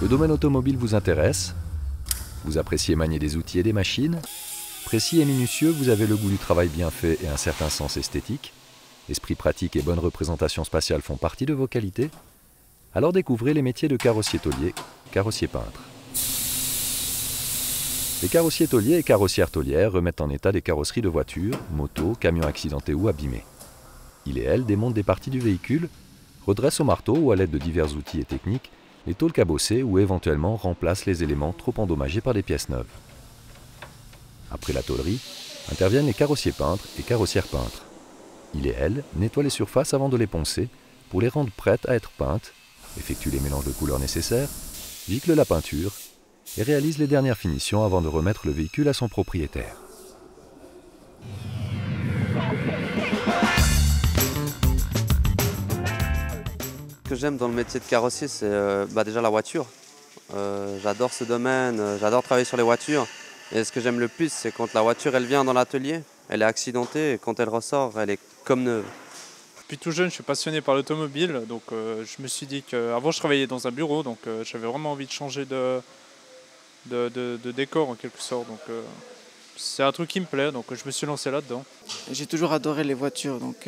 Le domaine automobile vous intéresse? Vous appréciez manier des outils et des machines? Précis et minutieux, vous avez le goût du travail bien fait et un certain sens esthétique? Esprit pratique et bonne représentation spatiale font partie de vos qualités? Alors découvrez les métiers de carrossier tôlier, carrossier peintre. Les carrossiers tôliers et carrossières tôlières remettent en état des carrosseries de voitures, motos, camions accidentés ou abîmés. Ils et elles démontent des parties du véhicule, redressent au marteau ou à l'aide de divers outils et techniques les tôles cabossées ou éventuellement remplacent les éléments trop endommagés par des pièces neuves. Après la tôlerie, interviennent les carrossiers peintres et carrossières peintres. Ils et elles nettoient les surfaces avant de les poncer pour les rendre prêtes à être peintes, effectuent les mélanges de couleurs nécessaires, giclent la peinture et réalisent les dernières finitions avant de remettre le véhicule à son propriétaire. Ce que j'aime dans le métier de carrossier, c'est déjà la voiture. J'adore ce domaine, j'adore travailler sur les voitures. Et ce que j'aime le plus, c'est quand la voiture elle vient dans l'atelier, elle est accidentée et quand elle ressort, elle est comme neuve. Depuis tout jeune, je suis passionné par l'automobile, donc je me suis dit qu'avant je travaillais dans un bureau, donc j'avais vraiment envie de changer de décor en quelque sorte. Donc c'est un truc qui me plaît, donc je me suis lancé là-dedans. J'ai toujours adoré les voitures, donc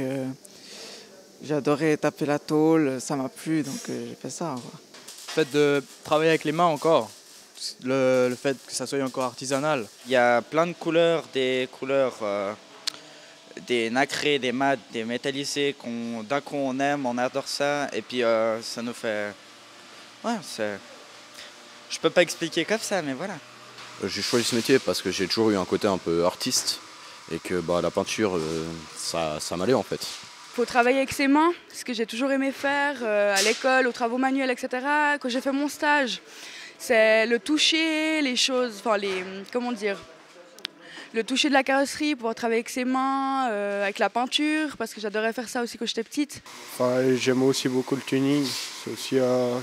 j'ai adoré taper la tôle, ça m'a plu, donc j'ai fait ça. Quoi. Le fait de travailler avec les mains encore, le fait que ça soit encore artisanal. Il y a plein de couleurs, des nacrés, des mats, des métallisés, d'un coup on aime, on adore ça, et puis ça nous fait... Ouais, je peux pas expliquer comme ça, mais voilà. J'ai choisi ce métier parce que j'ai toujours eu un côté un peu artiste, et que la peinture, ça m'allait en fait. Il faut travailler avec ses mains, ce que j'ai toujours aimé faire à l'école, aux travaux manuels, etc. Quand j'ai fait mon stage, c'est le toucher, les choses, le toucher de la carrosserie, pouvoir travailler avec ses mains, avec la peinture, parce que j'adorais faire ça aussi quand j'étais petite. J'aime aussi beaucoup le tuning, c'est aussi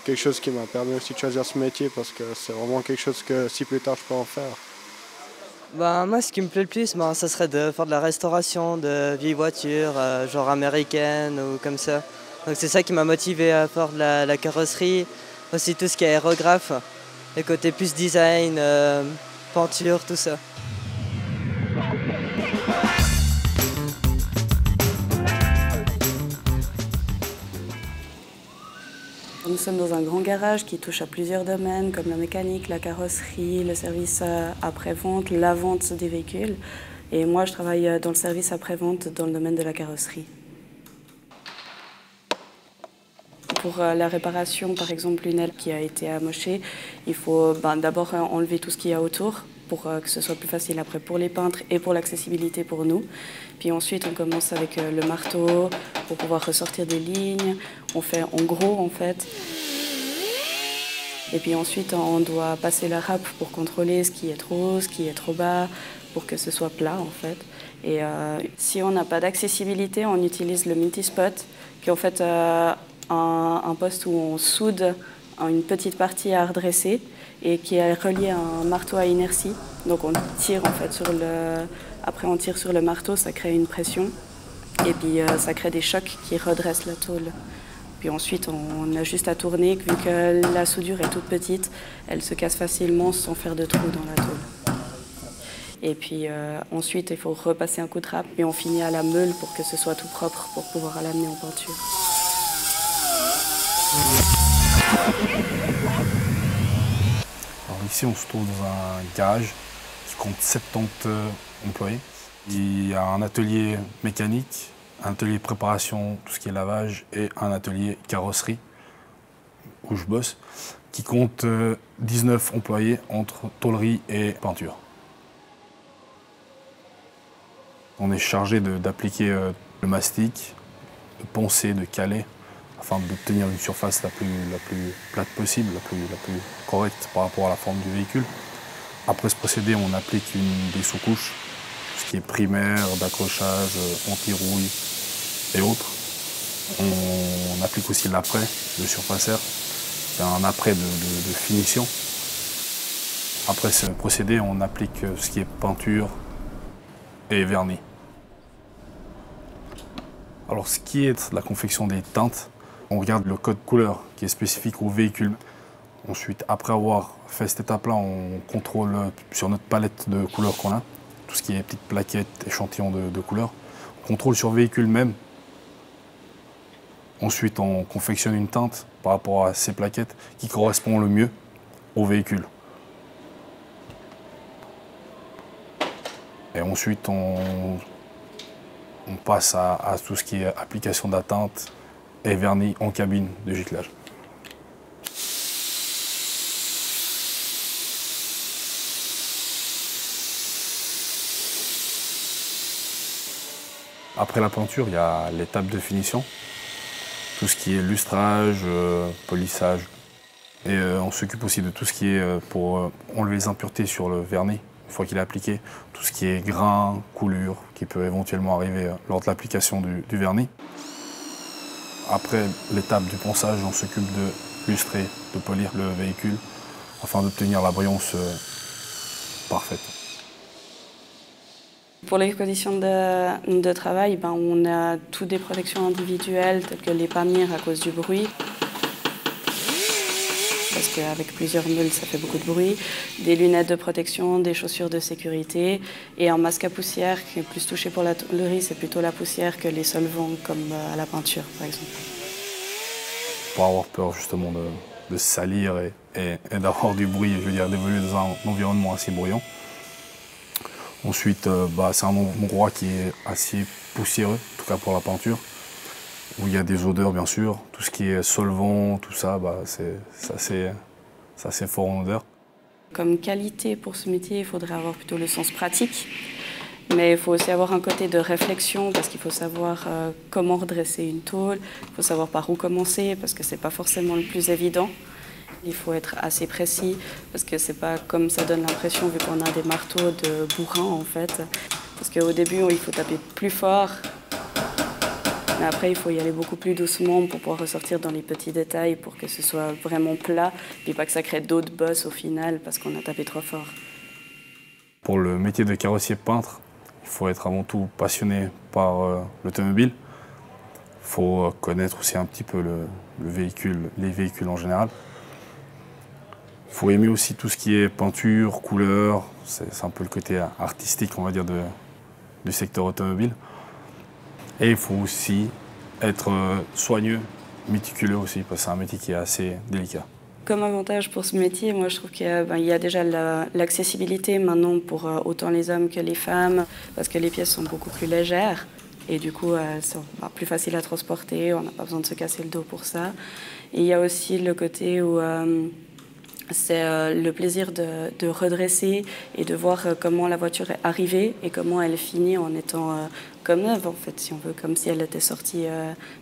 quelque chose qui m'a permis aussi de choisir ce métier, parce que c'est vraiment quelque chose que si plus tard je peux en faire. Moi, ce qui me plaît le plus, ça serait de faire de la restauration de vieilles voitures, genre américaines ou comme ça. Donc c'est ça qui m'a motivé à faire de la carrosserie, aussi tout ce qui est aérographe, le côté plus design, peinture, tout ça. Nous sommes dans un grand garage qui touche à plusieurs domaines comme la mécanique, la carrosserie, le service après-vente, la vente des véhicules. Et moi, je travaille dans le service après-vente dans le domaine de la carrosserie. Pour la réparation, par exemple, une aile qui a été amochée, il faut d'abord enlever tout ce qu'il y a autour pour que ce soit plus facile après pour les peintres et pour l'accessibilité pour nous. Puis ensuite, on commence avec le marteau pour pouvoir ressortir des lignes. On fait en gros, en fait. Et puis ensuite, on doit passer la râpe pour contrôler ce qui est trop haut, ce qui est trop bas, pour que ce soit plat, en fait. Et si on n'a pas d'accessibilité, on utilise le multispot, qui est en fait un poste où on soude une petite partie à redresser et qui est relié à un marteau à inertie. Donc on tire en fait après on tire sur le marteau, ça crée une pression et puis ça crée des chocs qui redressent la tôle. Puis ensuite on a juste à tourner, vu que la soudure est toute petite, elle se casse facilement sans faire de trous dans la tôle. Et puis ensuite il faut repasser un coup de râpe et on finit à la meule pour que ce soit tout propre pour pouvoir l'amener en peinture. Alors ici, on se trouve dans un garage qui compte 70 employés. Il y a un atelier mécanique, un atelier préparation, tout ce qui est lavage, et un atelier carrosserie, où je bosse, qui compte 19 employés entre tôlerie et peinture. On est chargé d'appliquer le mastic, de poncer, de caler, afin d'obtenir une surface la plus plate possible, la plus correcte par rapport à la forme du véhicule. Après ce procédé, on applique des sous-couches, ce qui est primaire, d'accrochage, anti-rouille et autres. On applique aussi l'après, le surfaceur, qui est un après de finition. Après ce procédé, on applique ce qui est peinture et vernis. Alors ce qui est la confection des teintes, on regarde le code couleur qui est spécifique au véhicule. Ensuite, après avoir fait cette étape-là, on contrôle sur notre palette de couleurs qu'on a, tout ce qui est petites plaquettes, échantillons de couleurs. On contrôle sur le véhicule même. Ensuite, on confectionne une teinte par rapport à ces plaquettes qui correspond le mieux au véhicule. Et ensuite, on passe à tout ce qui est application de la teinte et vernis en cabine de giclage. Après la peinture, il y a l'étape de finition. Tout ce qui est lustrage, polissage. Et on s'occupe aussi de tout ce qui est pour enlever les impuretés sur le vernis, une fois qu'il est appliqué. Tout ce qui est grain, coulure, qui peut éventuellement arriver lors de l'application du vernis. Après l'étape du ponçage, on s'occupe de lustrer, de polir le véhicule, afin d'obtenir la brillance parfaite. Pour les conditions de travail, on a toutes des protections individuelles, telles que les pamiers à cause du bruit, parce qu'avec plusieurs meules, ça fait beaucoup de bruit, des lunettes de protection, des chaussures de sécurité, et un masque à poussière qui est plus touché pour la tôlerie, c'est plutôt la poussière que les solvants, comme à la peinture, par exemple. Pour avoir peur justement de se salir et d'avoir du bruit, je veux dire, d'évoluer dans un environnement assez bruyant. Ensuite, c'est un endroit qui est assez poussiéreux, en tout cas pour la peinture, où il y a des odeurs bien sûr, tout ce qui est solvant, tout ça, c'est assez fort en odeur. Comme qualité pour ce métier, il faudrait avoir plutôt le sens pratique, mais il faut aussi avoir un côté de réflexion parce qu'il faut savoir comment redresser une tôle, il faut savoir par où commencer parce que c'est pas forcément le plus évident. Il faut être assez précis parce que c'est pas comme ça donne l'impression vu qu'on a des marteaux de bourrin en fait. Parce qu'au début il faut taper plus fort, mais après il faut y aller beaucoup plus doucement pour pouvoir ressortir dans les petits détails pour que ce soit vraiment plat, puis pas que ça crée d'autres bosses au final parce qu'on a tapé trop fort. Pour le métier de carrossier peintre, il faut être avant tout passionné par l'automobile. Il faut connaître aussi un petit peu le véhicule, les véhicules en général. Il faut aimer aussi tout ce qui est peinture, couleur, c'est un peu le côté artistique, on va dire, du secteur automobile. Et il faut aussi être soigneux, méticuleux aussi, parce que c'est un métier qui est assez délicat. Comme avantage pour ce métier, moi je trouve qu'il y a déjà l'accessibilité maintenant pour autant les hommes que les femmes, parce que les pièces sont beaucoup plus légères et du coup elles sont plus faciles à transporter, on n'a pas besoin de se casser le dos pour ça. Et il y a aussi le côté où c'est le plaisir de redresser et de voir comment la voiture est arrivée et comment elle finit en étant comme neuve, en fait, si on veut, comme si elle était sortie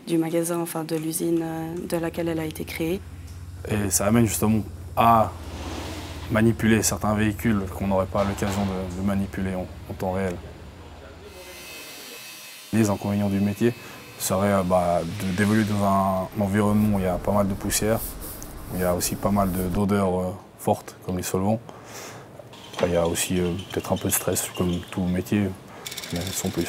du magasin, enfin de l'usine de laquelle elle a été créée. Et ça amène justement à manipuler certains véhicules qu'on n'aurait pas l'occasion de manipuler en temps réel. Les inconvénients du métier seraient d'évoluer dans un environnement où il y a pas mal de poussière. Il y a aussi pas mal d'odeurs fortes, comme les solvants. Après, il y a aussi peut-être un peu de stress, comme tout métier, mais sans plus.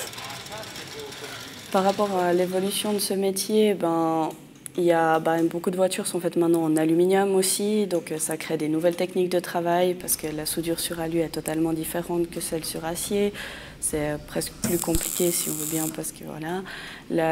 Par rapport à l'évolution de ce métier, beaucoup de voitures sont faites maintenant en aluminium aussi, donc ça crée des nouvelles techniques de travail, parce que la soudure sur alu est totalement différente que celle sur acier. C'est presque plus compliqué, si on veut bien, parce que voilà,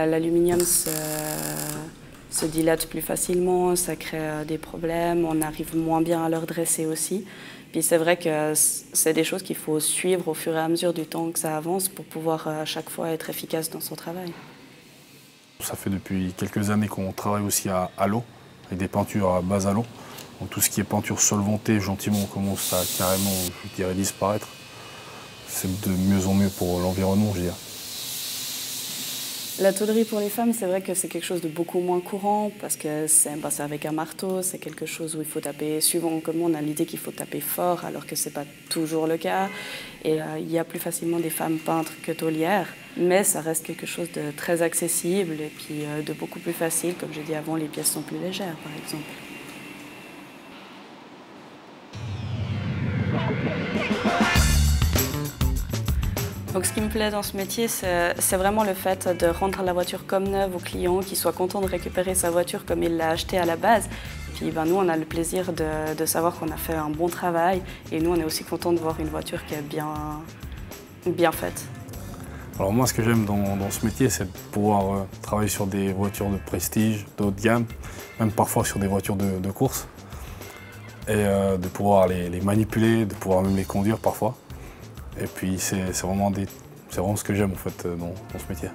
l'aluminium se dilate plus facilement, ça crée des problèmes, on arrive moins bien à le redresser aussi. Puis c'est vrai que c'est des choses qu'il faut suivre au fur et à mesure du temps que ça avance pour pouvoir à chaque fois être efficace dans son travail. Ça fait depuis quelques années qu'on travaille aussi à l'eau, avec des peintures à base à l'eau. Donc tout ce qui est peinture solvantée, gentiment, commence à carrément, je dirais, disparaître. C'est de mieux en mieux pour l'environnement, je dirais. La tôlerie pour les femmes, c'est vrai que c'est quelque chose de beaucoup moins courant parce que c'est avec un marteau, c'est quelque chose où il faut taper, suivant comment on a l'idée qu'il faut taper fort alors que ce n'est pas toujours le cas. Et il y a plus facilement des femmes peintres que tôlières, mais ça reste quelque chose de très accessible et puis de beaucoup plus facile. Comme j'ai dit avant, les pièces sont plus légères par exemple. Donc ce qui me plaît dans ce métier, c'est vraiment le fait de rendre la voiture comme neuve au client, qu'il soit content de récupérer sa voiture comme il l'a achetée à la base. Puis nous, on a le plaisir de savoir qu'on a fait un bon travail. Et nous, on est aussi contents de voir une voiture qui est bien faite. Alors moi, ce que j'aime dans ce métier, c'est de pouvoir travailler sur des voitures de prestige, de haut de gamme, même parfois sur des voitures de course, et de pouvoir les manipuler, de pouvoir même les conduire parfois. Et puis c'est vraiment ce que j'aime en fait dans ce métier.